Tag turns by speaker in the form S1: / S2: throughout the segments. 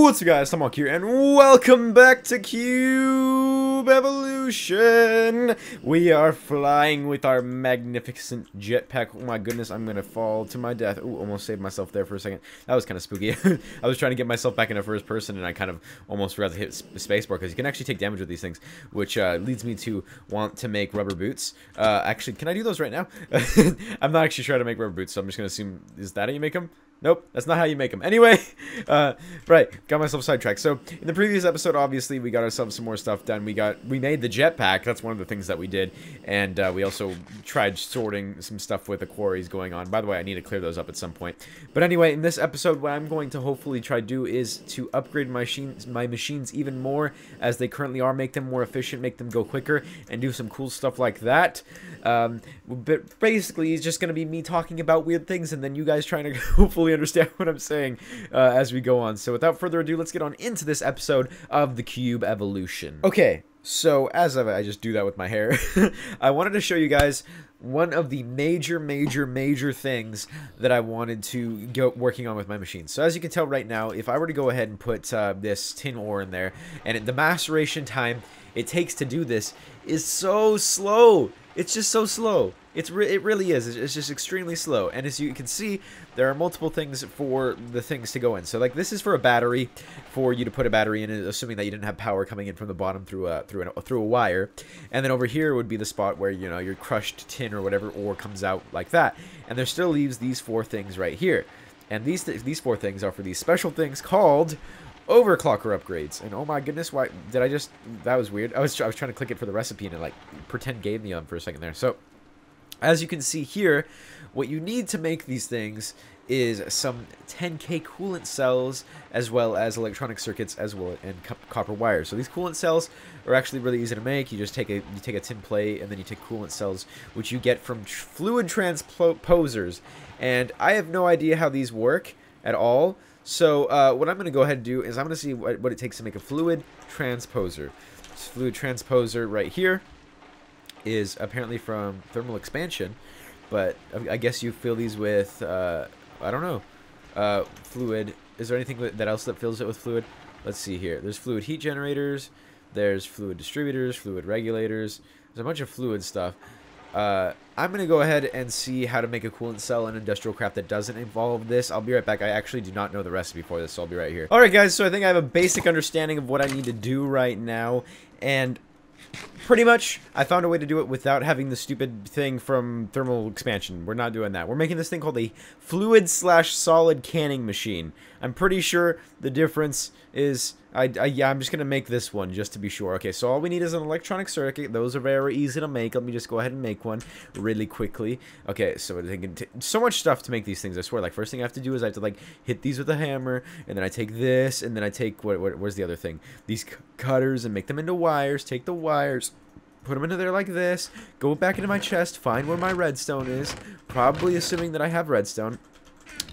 S1: What's up guys, ThatOneTomahawk here, and welcome back to Cube Evolution! We are flying with our magnificent jetpack. Oh my goodness, I'm gonna fall to my death. Ooh, almost saved myself there for a second. That was kind of spooky. I was trying to get myself back into first person, and I kind of almost forgot to hit spacebar, because you can actually take damage with these things, which leads me to want to make rubber boots. Actually, can I do those right now? I'm not actually trying to make rubber boots, so I'm just gonna assume, is that how you make them? Nope, that's not how you make them. Anyway, right, got myself sidetracked. So, in the previous episode, obviously, we got ourselves some more stuff done. We made the jetpack. That's one of the things that we did. And we also tried sorting some stuff with the quarries going on. By the way, I need to clear those up at some point. But anyway, in this episode, what I'm going to hopefully try to do is to upgrade my machines even more as they currently are. Make them more efficient, make them go quicker, and do some cool stuff like that. But basically, it's just going to be me talking about weird things, and then you guys trying to hopefully understand what I'm saying as we go on. So without further ado, let's get on into this episode of the Cube Evolution. Okay, so as I just do that with my hair, I wanted to show you guys one of the major things that I wanted to go working on with my machine. So as you can tell right now, if I were to go ahead and put this tin ore in there, and the maceration time it takes to do this is so slow. It's just so slow. It really is. It's just extremely slow. And as you can see, there are multiple things for the things to go in. So like this is for a battery, for you to put a battery in, assuming that you didn't have power coming in from the bottom through a wire. And then over here would be the spot where, you know, your crushed tin or whatever ore comes out like that. And there still leaves these four things right here. And these four things are for these special things called Overclocker upgrades. And oh my goodness, why did I just, that was weird. I was trying to click it for the recipe and it like pretend gave me for a second there. So as you can see here, what you need to make these things is some 10K coolant cells, as well as electronic circuits, as well, and copper wires. So these coolant cells are actually really easy to make. You just take a tin plate, and then you take coolant cells, which you get from fluid transposers. And I have no idea how these work at all. So what I'm going to go ahead and do is I'm going to see what it takes to make a fluid transposer. This fluid transposer right here is apparently from thermal expansion, but I guess you fill these with I don't know, fluid. Is there anything that else that fills it with fluid? Let's see here. There's fluid heat generators, there's fluid distributors, fluid regulators. There's a bunch of fluid stuff. I'm gonna go ahead and see how to make a coolant cell in industrial craft that doesn't involve this. I'll be right back. I actually do not know the recipe for this, so I'll be right here. Alright guys, so I think I have a basic understanding of what I need to do right now, and pretty much, I found a way to do it without having the stupid thing from thermal expansion. We're not doing that. We're making this thing called a fluid/solid canning machine. I'm pretty sure the difference is, yeah, I'm just going to make this one just to be sure. Okay, so all we need is an electronic circuit. Those are very easy to make. Let me just go ahead and make one really quickly. Okay, so so much stuff to make these things, I swear. Like, first thing I have to do is I have to, like, hit these with a hammer, and then I take this, and then I take, where's the other thing? These cutters, and make them into wires. Take the wires, put them into there like this, go back into my chest, find where my redstone is, probably assuming that I have redstone,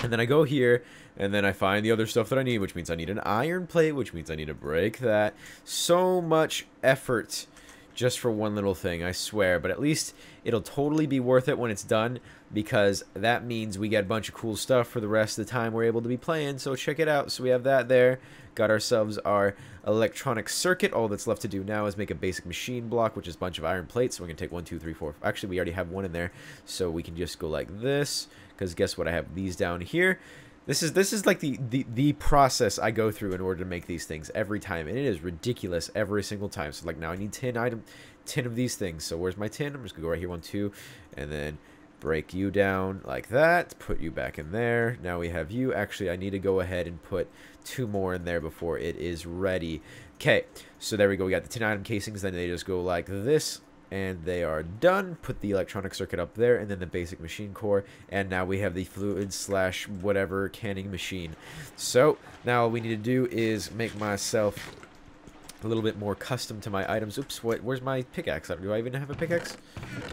S1: and then I go here, and then I find the other stuff that I need, which means I need an iron plate, which means I need to break that. So much effort just for one little thing, I swear, but at least it'll totally be worth it when it's done, because that means we get a bunch of cool stuff for the rest of the time we're able to be playing. So check it out. So we have that there. Got ourselves our electronic circuit. All that's left to do now is make a basic machine block, which is a bunch of iron plates. So we can take 1, 2, 3, 4. Actually, we already have one in there, so we can just go like this, because guess what? I have these down here. This is like the process I go through in order to make these things every time, and it is ridiculous every single time. So like now I need 10 of these things. So where's my tin? I'm just gonna go right here, 1, 2, and then break you down like that, put you back in there. Now we have you. Actually, I need to go ahead and put 2 more in there before it is ready. Okay, so there we go. We got the 10 item casings, then they just go like this, and they are done. Put the electronic circuit up there, and then the basic machine core, and now we have the fluid/whatever canning machine. So now all we need to do is make myself a little bit more custom to my items. Oops, where's my pickaxe? Do I even have a pickaxe?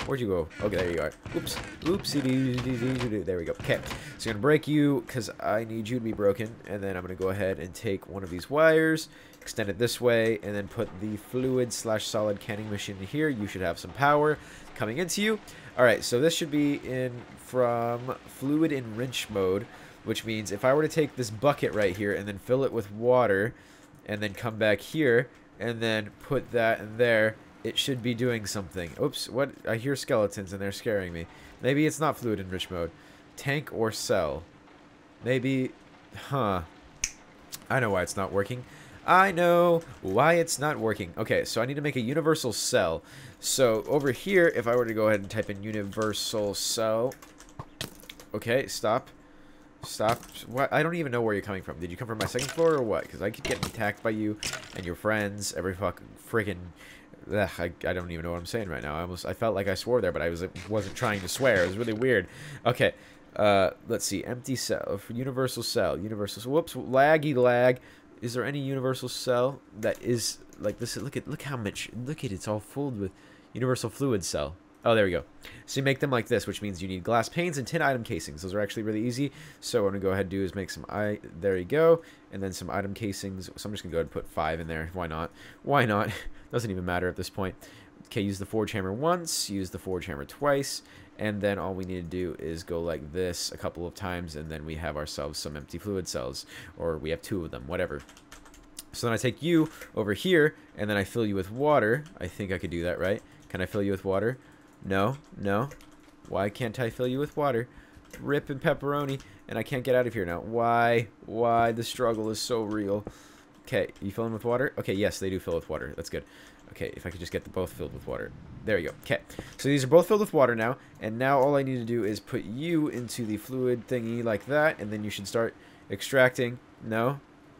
S1: Where'd you go? Okay, there you are. Oops, oopsie, there we go. Okay, so I'm gonna break you because I need you to be broken, and then I'm gonna go ahead and take one of these wires, extend it this way, and then put the fluid/solid canning machine in here. You should have some power coming into you. All right, so this should be in from fluid in wrench mode. which means if I were to take this bucket right here and then fill it with water and then come back here and then put that in there, it should be doing something. Oops, what? I hear skeletons and they're scaring me. Maybe it's not fluid enrich mode. Tank or cell. Maybe, huh. I know why it's not working. I know why it's not working. Okay, so I need to make a universal cell. So over here, if I were to go ahead and type in universal cell. Okay, stop. Stop. What? I don't even know where you're coming from. Did you come from my second floor or what? Because I keep getting attacked by you and your friends every fucking friggin'... Ugh, I don't even know what I'm saying right now. I felt like I swore there, but I wasn't trying to swear. It was really weird. Okay, let's see. Empty cell. Universal cell. Universal. Whoops. Laggy lag. Is there any universal cell that is like this? Look how much. Look at it. It's all filled with universal fluid cell. Oh, there we go. So you make them like this, which means you need glass panes and tin item casings. Those are actually really easy. So what I'm going to go ahead and do is make some... There you go. And then some item casings. So I'm just going to go ahead and put 5 in there. Why not? Why not? Doesn't even matter at this point. Okay, use the forge hammer once. Use the forge hammer twice. And then all we need to do is go like this a couple of times. And then we have ourselves some empty fluid cells. Or we have 2 of them. Whatever. So then I take you over here. And then I fill you with water. I think I could do that, right? Can I fill you with water? No, no. Why can't I fill you with water? Rip and pepperoni, and I can't get out of here now. Why? Why? The struggle is so real. Okay, you fill them with water? Okay, yes, they do fill with water. That's good. Okay, if I could just get them both filled with water. There you go. Okay, so these are both filled with water now, and now all I need to do is put you into the fluid thingy like that, and then you should start extracting. No.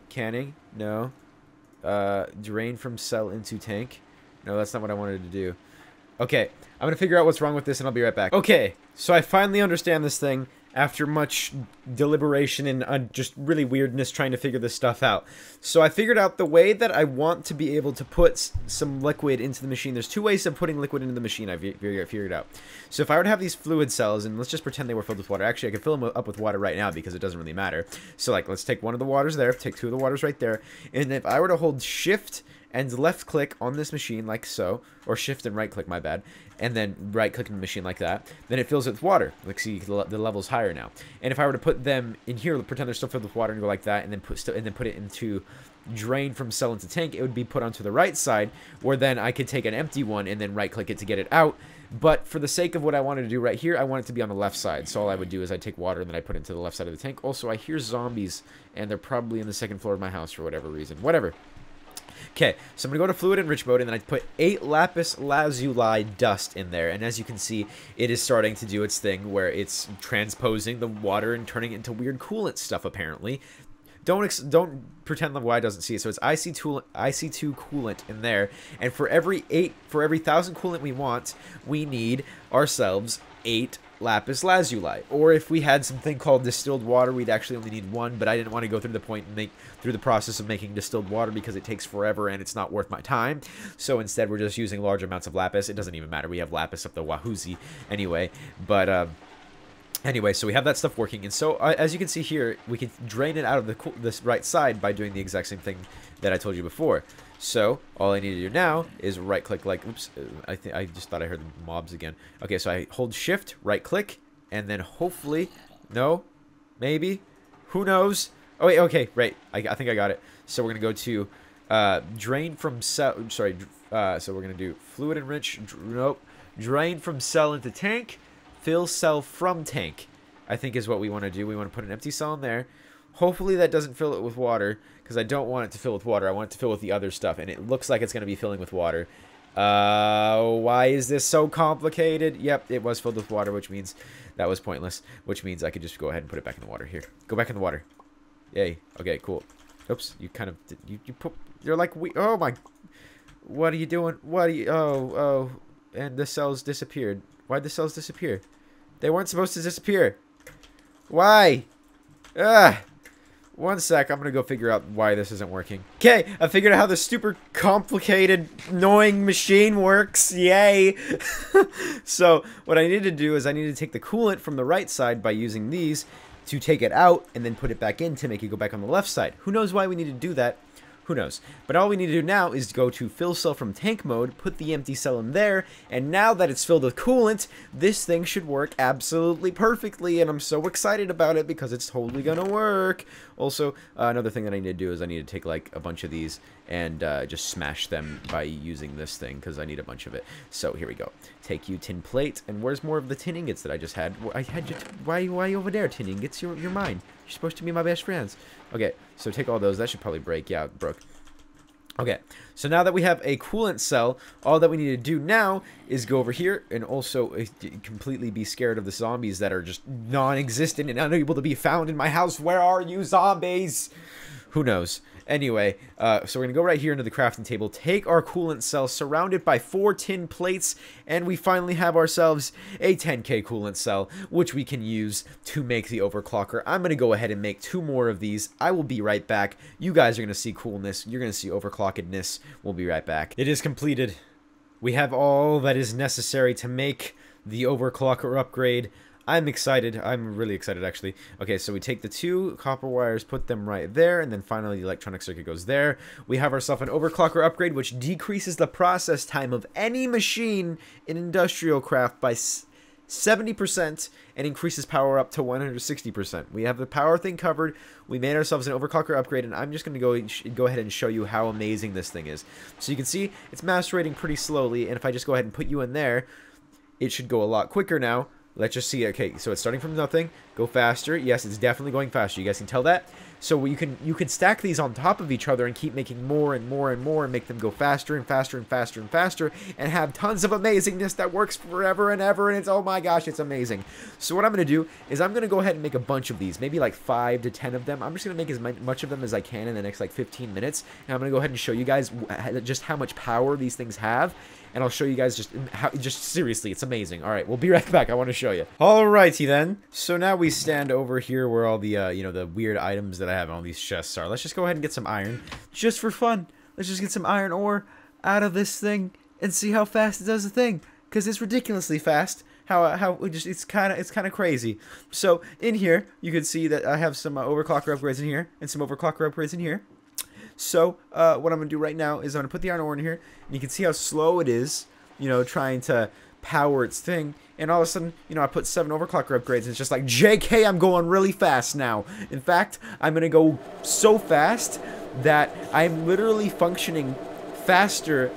S1: Canning. No. Drain from cell into tank. No, that's not what I wanted to do. Okay, I'm going to figure out what's wrong with this, and I'll be right back. Okay, so I finally understand this thing after much deliberation and just really weirdness trying to figure this stuff out. So I figured out the way that I want to be able to put some liquid into the machine. There's 2 ways of putting liquid into the machine I figured out. So if I were to have these fluid cells, and let's just pretend they were filled with water. Actually, I could fill them up with water right now because it doesn't really matter. So like, let's take one of the waters there, take 2 of the waters right there, and if I were to hold shift and left click on this machine like so, or shift and right click, my bad, and then right click on the machine like that, then it fills it with water. Like, see, the level's higher now. And if I were to put them in here, pretend they're still filled with water, and go like that, and then put it into drain from cell into tank, it would be put onto the right side, where then I could take an empty one and then right click it to get it out. But for the sake of what I wanted to do right here, I want it to be on the left side. So all I would do is I'd take water and then I put it into the left side of the tank. Also, I hear zombies, and they're probably in the 2nd floor of my house for whatever reason. Whatever. Okay, so I'm going to go to fluid enrich mode, and then I put 8 lapis lazuli dust in there, and as you can see, it is starting to do its thing where it's transposing the water and turning it into weird coolant stuff, apparently. Don't pretend the Y doesn't see it. So it's IC2 coolant in there, and for every 1,000 coolant we want, we need ourselves 8 lapis lazuli. Or if we had something called distilled water, we'd actually only need 1, but I didn't want to go through the process of making distilled water because it takes forever and it's not worth my time. So instead we're just using large amounts of lapis. It doesn't even matter. We have lapis up the wahoozy anyway. But anyway, so we have that stuff working, and so as you can see here, we can drain it out of this right side by doing the exact same thing that I told you before. So all I need to do now is right click, like, oops, I just thought I heard the mobs again. Okay, so I hold shift, right click, and then hopefully, no, maybe, who knows? Oh wait, okay, right, I think I got it. So we're gonna go to drain from cell. Sorry, so we're gonna do fluid enrich. Nope, drain from cell into tank. Fill cell from tank, I think is what we want to do. We want to put an empty cell in there. Hopefully that doesn't fill it with water, because I don't want it to fill with water. I want it to fill with the other stuff, and it looks like it's going to be filling with water. Why is this so complicated? Yep, it was filled with water, which means that was pointless, which means I could just go ahead and put it back in the water. Here, go back in the water. Yay. Okay, cool. Oops, you kind of, you're like, oh my, what are you doing? What are you, oh, and the cells disappeared. Why'd the cells disappear? They weren't supposed to disappear. Why? One sec, I'm gonna go figure out why this isn't working. Okay, I figured out how the super complicated, annoying machine works. Yay! So, what I need to do is I need to take the coolant from the right side by using these to take it out and then put it back in to make it go back on the left side. Who knows why we need to do that? Who knows? But all we need to do now is go to fill cell from tank mode, put the empty cell in there, and now that it's filled with coolant, this thing should work absolutely perfectly, and I'm so excited about it because it's totally gonna work. Also, another thing that I need to do is I need to take like a bunch of these and just smash them by using this thing because I need a bunch of it. So here we go. Take you tin plate, and where's more of the tin ingots that I just had? I had you. Why are you over there, tin ingots? You're mine. You're supposed to be my best friends. Okay, so take all those. That should probably break. Yeah, it broke. Okay, so now that we have a coolant cell, all that we need to do now is go over here and also completely be scared of the zombies that are just non-existent and unable to be found in my house. Where are you, zombies? Who knows? Anyway, so we're going to go right here into the crafting table, take our coolant cell, surround it by 4 tin plates, and we finally have ourselves a 10k coolant cell, which we can use to make the overclocker. I'm going to go ahead and make 2 more of these. I will be right back. You guys are going to see coolness. You're going to see overclockedness. We'll be right back. It is completed. We have all that is necessary to make the overclocker upgrade. I'm excited. I'm really excited, actually. Okay, so we take the 2 copper wires, put them right there, and then finally the electronic circuit goes there. We have ourselves an overclocker upgrade, which decreases the process time of any machine in industrial craft by 70% and increases power up to 160%. We have the power thing covered. We made ourselves an overclocker upgrade, and I'm just going to go ahead and show you how amazing this thing is. So you can see it's macerating pretty slowly, and if I just go ahead and put you in there, it should go a lot quicker now. Let's just see. Okay, so it's starting from nothing. Go faster. Yes, it's definitely going faster. You guys can tell that. So you can stack these on top of each other and keep making more and more and more and make them go faster and faster and faster and faster and have tons of amazingness that works forever and ever, and it's, oh my gosh, it's amazing. So what I'm going to do is I'm going to go ahead and make a bunch of these, maybe like 5 to 10 of them. I'm just going to make as much of them as I can in the next like 15 minutes, and I'm going to go ahead and show you guys just how much power these things have. And I'll show you guys just seriously, it's amazing. All right, we'll be right back. I want to show you. Alrighty then. So now we stand over here where all the, the weird items that I have on all these chests are. Let's just go ahead and get some iron, just for fun. Let's just get some iron ore out of this thing and see how fast it does the thing, because it's ridiculously fast. It's kind of crazy. So in here, you can see that I have some overclocker upgrades in here and some overclocker upgrades in here. So, what I'm going to do right now is I'm going to put the iron ore in here, and you can see how slow it is, trying to power its thing, and all of a sudden, I put 7 overclocker upgrades, and it's just like, JK, I'm going really fast now. In fact, I'm going to go so fast that I'm literally functioning faster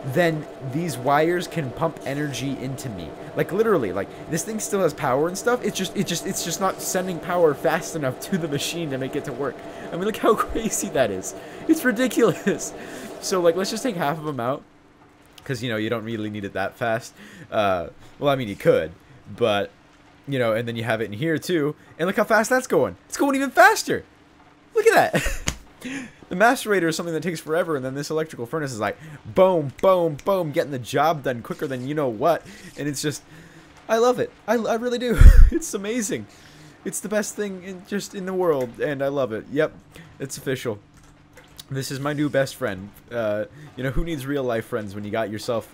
S1: than these wires can pump energy into me. Like literally, like this thing still has power and stuff. It's just not sending power fast enough to the machine to make it to work. I mean, look how crazy that is. It's ridiculous. So like, let's just take half of them out, because you don't really need it that fast. Well, I mean, you could, but and then you have it in here too. And look how fast that's going. It's going even faster. Look at that. The macerator is something that takes forever, and then this electrical furnace is like, boom, boom, boom, getting the job done quicker than you know what. And it's just, I love it. I really do. It's amazing. It's the best thing in the world, and I love it. Yep, it's official. This is my new best friend. Who needs real life friends when you got yourself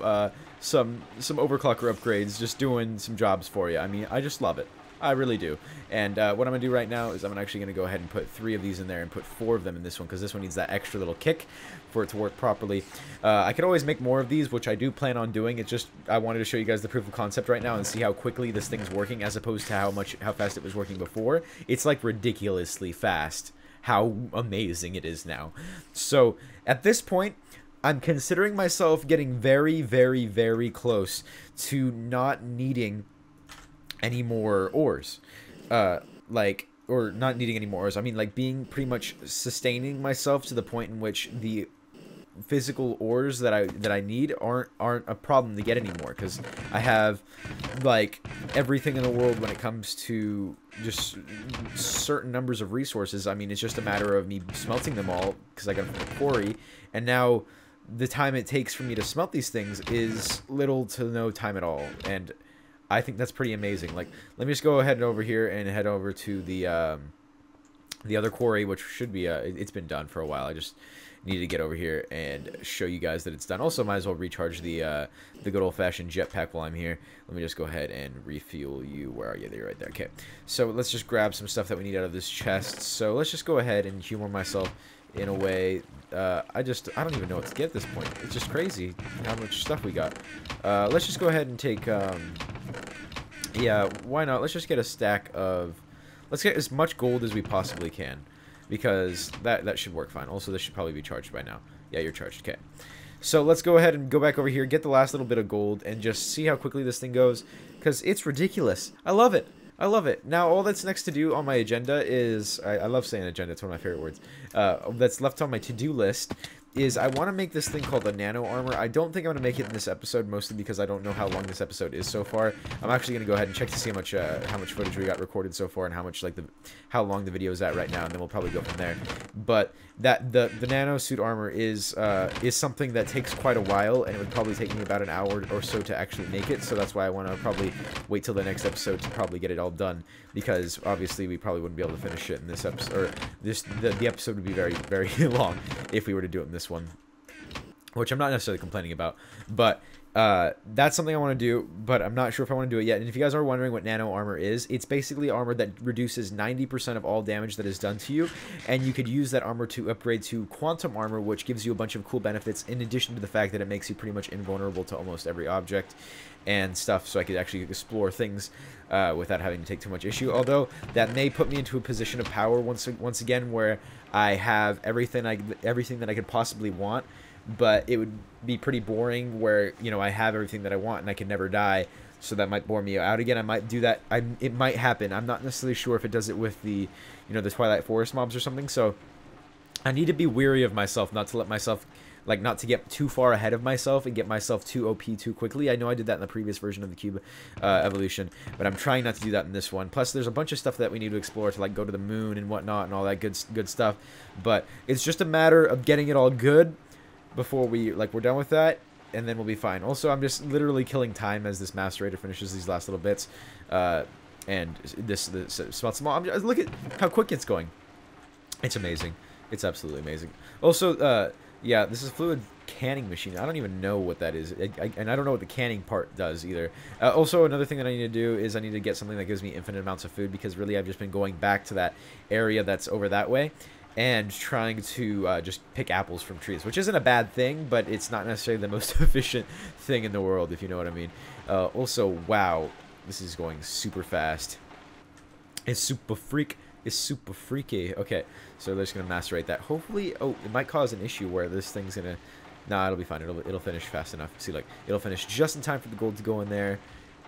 S1: some overclocker upgrades just doing some jobs for you? I mean, I just love it. I really do. And what I'm going to do right now is I'm actually going to go ahead and put 3 of these in there and put 4 of them in this one, because this one needs that extra little kick for it to work properly. I could always make more of these, which I do plan on doing. It's just I wanted to show you guys the proof of concept right now and see how quickly this thing's working as opposed to how fast it was working before. It's like ridiculously fast how amazing it is now. So at this point, I'm considering myself getting very, very, very close to not needing any more ores, or not needing any more ores. I mean, like being pretty much sustaining myself to the point in which the physical ores that I need aren't a problem to get anymore, because I have like everything in the world when it comes to just certain numbers of resources. I mean, it's just a matter of me smelting them all, because I got them from the quarry, and now the time it takes for me to smelt these things is little to no time at all, and I think that's pretty amazing. Like, let me just go ahead and over here and head over to the other quarry, which should be it's been done for a while. I just need to get over here and show you guys that it's done. Also, might as well recharge the good old-fashioned jetpack while I'm here. Let me just go ahead and refuel you. Where are you? There, right there. Okay. So let's just grab some stuff that we need out of this chest. So let's just go ahead and humor myself in a way. I don't even know what to get at this point. It's just crazy how much stuff we got. Let's just go ahead and take, yeah, why not? Let's just get a stack of, let's get as much gold as we possibly can, because that should work fine. Also, this should probably be charged by now. Yeah, you're charged. Okay. So let's go ahead and go back over here, get the last little bit of gold, and just see how quickly this thing goes, because it's ridiculous. I love it. I love it. Now, all that's next to do on my agenda is, I love saying agenda, it's one of my favorite words, that's left on my to-do list, is I want to make this thing called a nano armor. I don't think I'm going to make it in this episode, mostly because I don't know how long this episode is so far. I'm actually going to go ahead and check to see how much footage we got recorded so far and how much, like, how long the video is at right now, and then we'll probably go from there. But the nano suit armor is something that takes quite a while, and it would probably take me about an hour or so to actually make it, so that's why I want to probably wait till the next episode to probably get it all done, because obviously we probably wouldn't be able to finish it in this episode, or the episode would be very, very long if we were to do it in this one, which I'm not necessarily complaining about, but that's something I want to do, but I'm not sure if I want to do it yet. And if you guys are wondering what nano armor is, it's basically armor that reduces 90% of all damage that is done to you, and you could use that armor to upgrade to quantum armor, which gives you a bunch of cool benefits, in addition to the fact that it makes you pretty much invulnerable to almost every object and stuff, so I could actually explore things without having to take too much issue. Although that may put me into a position of power once again, where I have everything that I could possibly want, but it would be pretty boring where, you know, I have everything that I want and I can never die, so that might bore me out again. I might do that. It might happen. I'm not necessarily sure if it does it with the, you know, the Twilight Forest mobs or something, so I need to be wary of myself, not to let myself, like, not to get too far ahead of myself and get myself too OP too quickly. I know I did that in the previous version of the Cube Evolution, but I'm trying not to do that in this one. Plus, there's a bunch of stuff that we need to explore to, like, go to the moon and whatnot and all that good stuff. But it's just a matter of getting it all good before we're done with that, and then we'll be fine. Also, I'm just literally killing time as this macerator finishes these last little bits, and this smelts small. Look at how quick it's going. It's amazing. It's absolutely amazing. Also, yeah, this is a fluid canning machine. I don't even know what that is, and I don't know what the canning part does either. Also, another thing that I need to do is I need to get something that gives me infinite amounts of food, because really I've just been going back to that area that's over that way and trying to just pick apples from trees, which isn't a bad thing, but it's not necessarily the most efficient thing in the world, if you know what I mean. Also, wow, this is going super fast. It's super freaky. Okay, so they're just gonna macerate that. Hopefully, oh, it might cause an issue where this thing's gonna, nah, it'll be fine. It'll finish fast enough. See, like, it'll finish just in time for the gold to go in there,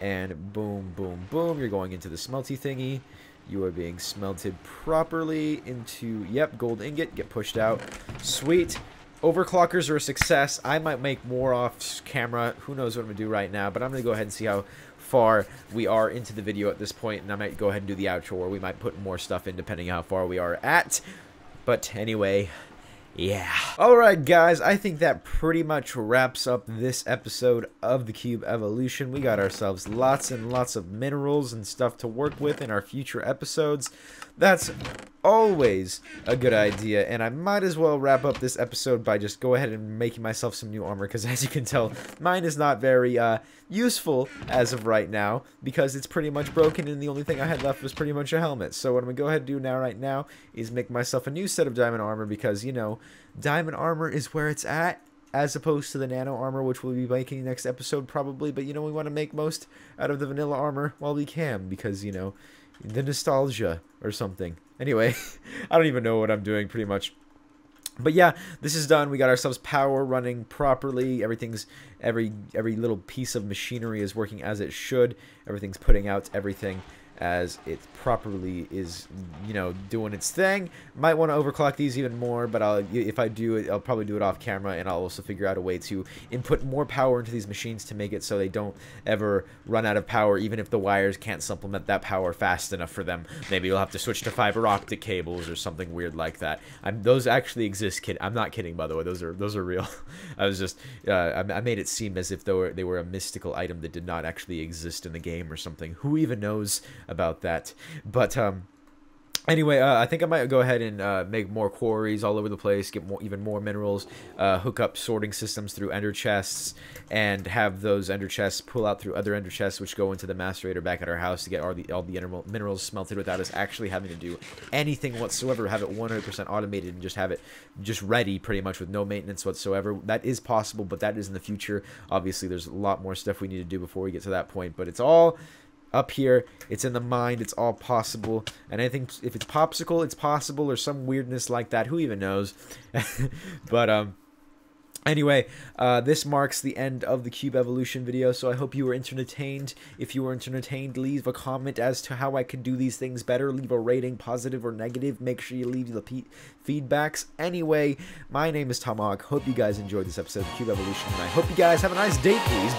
S1: and boom, boom, boom. You're going into the smelty thingy. You are being smelted properly into, yep, gold ingot. Get pushed out. Sweet. Overclockers are a success. I might make more off camera. Who knows what I'm gonna do right now, but I'm gonna go ahead and see how far we are into the video at this point, and I might go ahead and do the outro, or we might put more stuff in depending on how far we are at. But anyway, yeah. Alright guys, I think that pretty much wraps up this episode of the Cube Evolution. We got ourselves lots and lots of minerals and stuff to work with in our future episodes. That's always a good idea, and I might as well wrap up this episode by just go ahead and making myself some new armor, because as you can tell, mine is not very useful as of right now, because it's pretty much broken, and the only thing I had left was pretty much a helmet. So what I'm gonna go ahead and do right now is make myself a new set of diamond armor, because, you know, diamond armor is where it's at, as opposed to the nano armor, which we'll be making next episode probably. But, you know, we want to make most out of the vanilla armor while we can, because, you know, the nostalgia or something. Anyway, I don't even know what I'm doing pretty much. But yeah, this is done. We got ourselves power running properly. Everything's, every little piece of machinery is working as it should. Everything's putting out everything as it properly is, you know, doing its thing. Might want to overclock these even more, but if I do it, I'll probably do it off camera, and I'll also figure out a way to input more power into these machines to make it so they don't ever run out of power, even if the wires can't supplement that power fast enough for them. Maybe you'll have to switch to fiber optic cables or something weird like that. Those actually exist, kid. I'm not kidding, by the way. Those are real. I was just I made it seem as if they were a mystical item that did not actually exist in the game or something. Who even knows about that? But Anyway, I think I might go ahead and make more quarries all over the place, get even more minerals, hook up sorting systems through ender chests, and have those ender chests pull out through other ender chests, which go into the macerator back at our house to get all the minerals smelted without us actually having to do anything whatsoever. Have it 100% automated and just have it just ready pretty much with no maintenance whatsoever. That is possible, but that is in the future. Obviously, there's a lot more stuff we need to do before we get to that point, but it's all up here. It's in the mind. It's all possible. And I think if it's popsicle, it's possible, or some weirdness like that. Who even knows? But anyway, this marks the end of the cube evolution video, so I hope you were entertained. If you were entertained, leave a comment as to how I could do these things better. Leave a rating, positive or negative. Make sure you leave the feedbacks. Anyway, my name is Tomahawk. Hope you guys enjoyed this episode of Cube Evolution, and I hope you guys have a nice day, please.